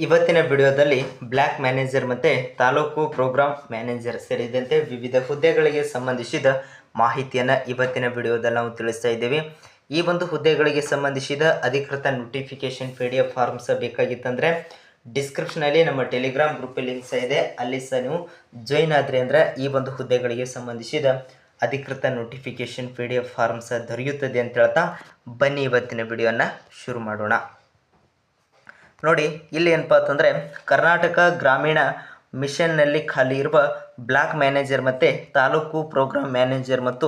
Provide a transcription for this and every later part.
ಇವತ್ತಿನ ವಿಡಿಯೋದಲ್ಲಿ block manager ಮತ್ತು ತಾಲೂಕು ಪ್ರೋಗ್ರಾಮ್ ಮ್ಯಾನೇಜರ್ ಸೇರಿದಂತೆ ವಿವಿಧ ಹುದ್ದೆಗಳಿಗೆ ಸಂಬಂಧಿಸಿದ ಮಾಹಿತಿಯನ್ನು ಇವತ್ತಿನ ವಿಡಿಯೋದಲ್ಲಿ ನಾವು ತಿಳಿಸ್ತಾ ಇದ್ದೇವೆ. ಈ ಒಂದು ಹುದ್ದೆಗಳಿಗೆ ಸಂಬಂಧಿಸಿದ ಅಧಿಕೃತ ನೋಟಿಫಿಕೇಶನ್ PDF ಫಾರ್ಮ್ಸ್ ಬೇಕಾಗಿತ್ತಂದರೆ ಡಿಸ್ಕ್ರಿಪ್ಷನಲ್ಲಿ ನಮ್ಮ ಟೆಲಿಗ್ರಾಮ್ ಗ್ರೂಪ್ ಲಿಂಕ್ಸ್ ಇದೆ, ಅಲ್ಲಿ ಸಹ ನೀವು ಜಾಯಿನ್ ಆದರೆ ಅಂದರೆ ಈ ಒಂದು ಹುದ್ದೆಗಳಿಗೆ ಸಂಬಂಧಿಸಿದ ಅಧಿಕೃತ ನೋಟಿಫಿಕೇಶನ್ PDF ಫಾರ್ಮ್ಸ್ ದೊರೆಯುತ್ತದೆ ಅಂತ ಹೇಳ್ತಾ ಬನ್ನಿ ಇವತ್ತಿನ ವಿಡಿಯೋನ ಶುರು ಮಾಡೋಣ. ನೋಡಿ, ಇಲ್ಲಿ ಏನಪ್ಪ ಅಂತಂದರೆ ಕರ್ನಾಟಕ ಗ್ರಾಮೀಣ ಮಿಷನ್ನಲ್ಲಿ ಖಾಲಿ ಇರುವ ಬ್ಲಾಕ್ ಮ್ಯಾನೇಜರ್ ಮತ್ತು ತಾಲೂಕು ಪ್ರೋಗ್ರಾಮ್ ಮ್ಯಾನೇಜರ್ ಮತ್ತು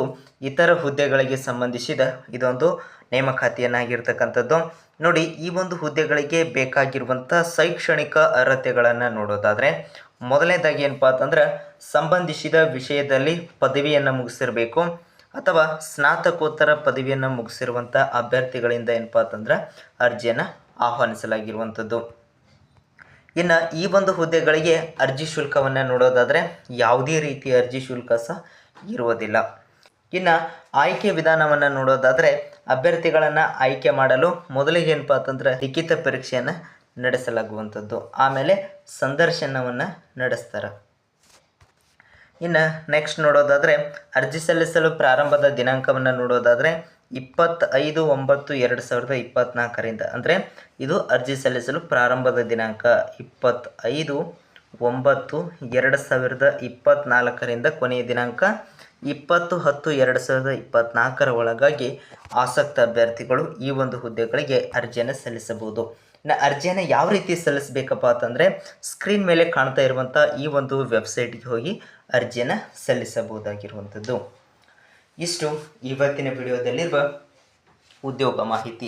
ಇತರ ಹುದ್ದೆಗಳಿಗೆ ಸಂಬಂಧಿಸಿದ ಇದೊಂದು ನೇಮಕಾತಿಯನ್ನಾಗಿರ್ತಕ್ಕಂಥದ್ದು. ನೋಡಿ, ಈ ಒಂದು ಹುದ್ದೆಗಳಿಗೆ ಬೇಕಾಗಿರುವಂಥ ಶೈಕ್ಷಣಿಕ ಅರ್ಹತೆಗಳನ್ನು ನೋಡೋದಾದರೆ ಮೊದಲನೇದಾಗಿ ಏನಪ್ಪ ಅಂತಂದ್ರೆ ಸಂಬಂಧಿಸಿದ ವಿಷಯದಲ್ಲಿ ಪದವಿಯನ್ನು ಮುಗಿಸಿರಬೇಕು ಅಥವಾ ಸ್ನಾತಕೋತ್ತರ ಪದವಿಯನ್ನು ಮುಗಿಸಿರುವಂಥ ಅಭ್ಯರ್ಥಿಗಳಿಂದ ಏನಪ್ಪ ಅಂತಂದ್ರೆ ಅರ್ಜಿಯನ್ನು ಆಹ್ವಾನಿಸಲಾಗಿರುವಂಥದ್ದು. ಇನ್ನು ಈ ಒಂದು ಹುದ್ದೆಗಳಿಗೆ ಅರ್ಜಿ ಶುಲ್ಕವನ್ನು ನೋಡೋದಾದರೆ ಯಾವುದೇ ರೀತಿಯ ಅರ್ಜಿ ಶುಲ್ಕ ಸಹ ಇರುವುದಿಲ್ಲ. ಇನ್ನು ಆಯ್ಕೆ ವಿಧಾನವನ್ನು ನೋಡೋದಾದರೆ ಅಭ್ಯರ್ಥಿಗಳನ್ನು ಆಯ್ಕೆ ಮಾಡಲು ಮೊದಲಿಗೆ ಏನಪ್ಪ ಅಂತಂದ್ರೆ ಲಿಖಿತ ಪರೀಕ್ಷೆಯನ್ನು ನಡೆಸಲಾಗುವಂಥದ್ದು, ಆಮೇಲೆ ಸಂದರ್ಶನವನ್ನು ನಡೆಸ್ತಾರೆ. ಇನ್ನು ನೆಕ್ಸ್ಟ್ ನೋಡೋದಾದರೆ ಅರ್ಜಿ ಸಲ್ಲಿಸಲು ಪ್ರಾರಂಭದ ದಿನಾಂಕವನ್ನು ನೋಡೋದಾದರೆ 25/9/2024 ಅಂದರೆ ಇದು ಅರ್ಜಿ ಸಲ್ಲಿಸಲು ಪ್ರಾರಂಭದ ದಿನಾಂಕ 25/9/2024 ಕೊನೆಯ ದಿನಾಂಕ 20/10/2024 ಒಳಗಾಗಿ ಆಸಕ್ತ ಅಭ್ಯರ್ಥಿಗಳು ಈ ಒಂದು ಹುದ್ದೆಗಳಿಗೆ ಅರ್ಜಿಯನ್ನು ಸಲ್ಲಿಸಬಹುದು. ಇನ್ನು ಅರ್ಜಿಯನ್ನು ಯಾವ ರೀತಿ ಸಲ್ಲಿಸಬೇಕಪ್ಪ ಅಂತಂದರೆ ಸ್ಕ್ರೀನ್ ಮೇಲೆ ಕಾಣ್ತಾ ಇರುವಂಥ ಈ ಒಂದು ವೆಬ್ಸೈಟ್ಗೆ ಹೋಗಿ ಅರ್ಜಿಯನ್ನು ಸಲ್ಲಿಸಬಹುದಾಗಿರುವಂಥದ್ದು. ಇಷ್ಟು ಇವತ್ತಿನ ವಿಡಿಯೋದಲ್ಲಿರುವ ಉದ್ಯೋಗ ಮಾಹಿತಿ.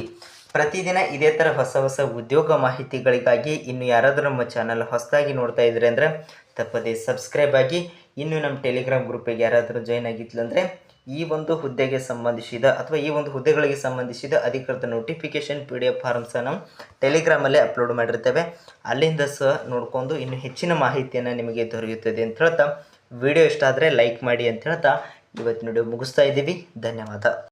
ಪ್ರತಿದಿನ ಇದೇ ಥರ ಹೊಸ ಉದ್ಯೋಗ ಮಾಹಿತಿಗಳಿಗಾಗಿ ಇನ್ನು ಯಾರಾದರೂ ನಮ್ಮ ಚಾನಲ್ ಹೊಸದಾಗಿ ನೋಡ್ತಾ ಇದ್ರೆ ಅಂದರೆ ತಪ್ಪದೇ ಸಬ್ಸ್ಕ್ರೈಬ್ ಆಗಿ. ಇನ್ನು ನಮ್ಮ ಟೆಲಿಗ್ರಾಮ್ ಗ್ರೂಪಿಗೆ ಯಾರಾದರೂ ಜಾಯ್ನ್ ಆಗಿತ್ತಂದರೆ ಈ ಒಂದು ಹುದ್ದೆಗೆ ಸಂಬಂಧಿಸಿದ ಅಥವಾ ಈ ಒಂದು ಹುದ್ದೆಗಳಿಗೆ ಸಂಬಂಧಿಸಿದ ಅಧಿಕೃತ ನೋಟಿಫಿಕೇಶನ್ PDF ಫಾರ್ಮ್ಸ್ ನಾವು ಟೆಲಿಗ್ರಾಮಲ್ಲೇ ಅಪ್ಲೋಡ್ ಮಾಡಿರ್ತೇವೆ, ಅಲ್ಲಿಂದ ಸಹ ನೋಡಿಕೊಂಡು ಇನ್ನು ಹೆಚ್ಚಿನ ಮಾಹಿತಿಯನ್ನು ನಿಮಗೆ ದೊರೆಯುತ್ತದೆ ಅಂತ ಹೇಳ್ತಾ ವಿಡಿಯೋ ಇಷ್ಟ ಆದರೆ ಲೈಕ್ ಮಾಡಿ ಅಂತ ಹೇಳ್ತಾ ಇವತ್ತಿನ ವಿಡಿಯೋ ಮುಗಿಸ್ತಾ ಇದ್ದೀವಿ. ಧನ್ಯವಾದ.